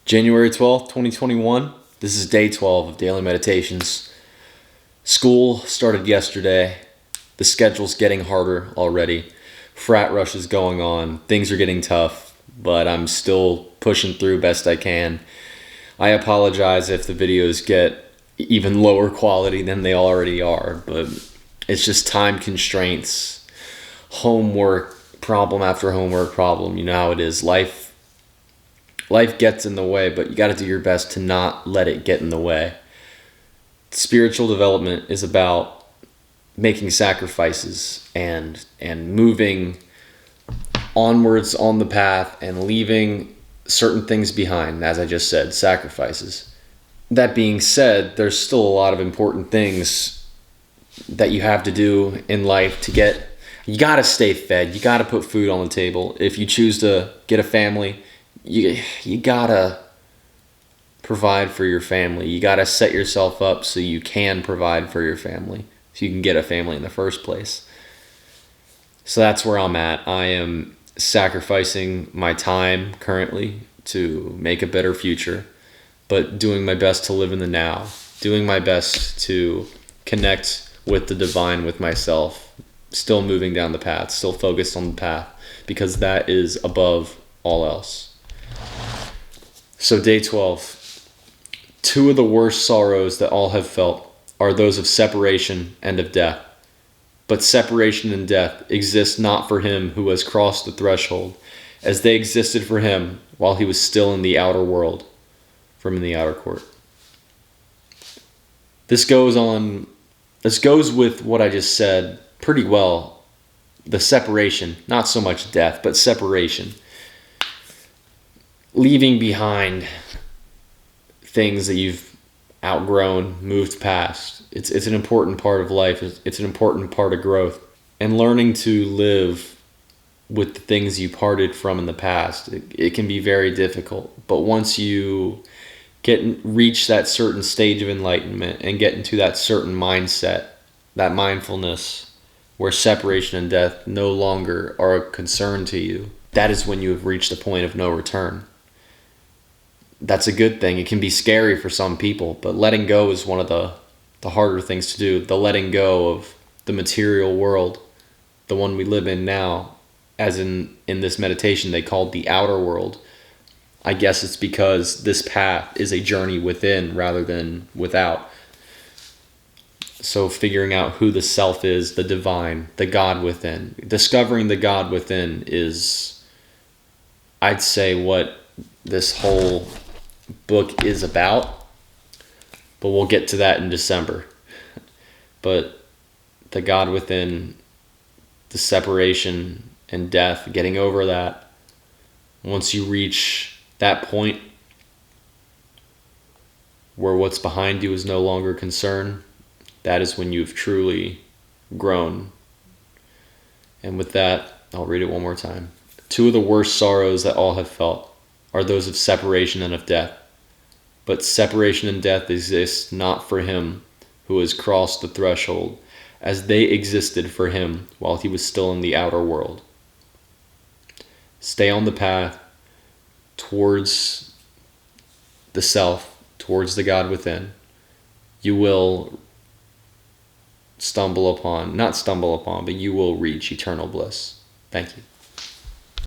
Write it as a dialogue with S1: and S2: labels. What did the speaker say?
S1: January 12th, 2021. This is day 12 of Daily Meditations. School started yesterday. The schedule's getting harder already. Frat rush is going on. Things are getting tough, but I'm still pushing through best I can. I apologize if the videos get even lower quality than they already are, but it's just time constraints, homework problem after homework problem. You know how it is. Life gets in the way, but you got to do your best to not let it get in the way. Spiritual development is about making sacrifices and moving onwards on the path and leaving certain things behind. As I just said, sacrifices. That being said, there's still a lot of important things that you have to do in life to get. You got to stay fed. You got to put food on the table. If you choose to get a family, you gotta provide for your family. You gotta set yourself up so you can provide for your family, so you can get a family in the first place. So that's where I'm at. I am sacrificing my time currently to make a better future, but doing my best to live in the now, doing my best to connect with the divine, with myself, still moving down the path, still focused on the path, because that is above all else. So day 12, two of the worst sorrows that all have felt are those of separation and of death. But separation and death exist not for him who has crossed the threshold, as they existed for him while he was still in the outer world, from in the outer court. This goes with what I just said pretty well. The separation, not so much death, but separation. Leaving behind things that you've outgrown, moved past. It's an important part of life. It's an important part of growth. And learning to live with the things you parted from in the past, it can be very difficult. But once you reach that certain stage of enlightenment and get into that certain mindset, that mindfulness, where separation and death no longer are a concern to you, that is when you have reached the point of no return. That's a good thing. It can be scary for some people, but letting go is one of the harder things to do. The letting go of the material world, the one we live in now, as in this meditation they called the outer world. I guess it's because this path is a journey within rather than without. So figuring out who the self is, the divine, the God within. Discovering the God within is, I'd say, what this whole book is about, but we'll get to that in December. But the God within, the separation and death, getting over that. Once you reach that point where what's behind you is no longer a concern, that is when you've truly grown. And with that, I'll read it one more time. Two of the worst sorrows that all have felt are those of separation and of death. But separation and death exist not for him who has crossed the threshold, as they existed for him while he was still in the outer world. Stay on the path towards the self, towards the God within. You will not stumble upon, but you will reach eternal bliss. Thank you.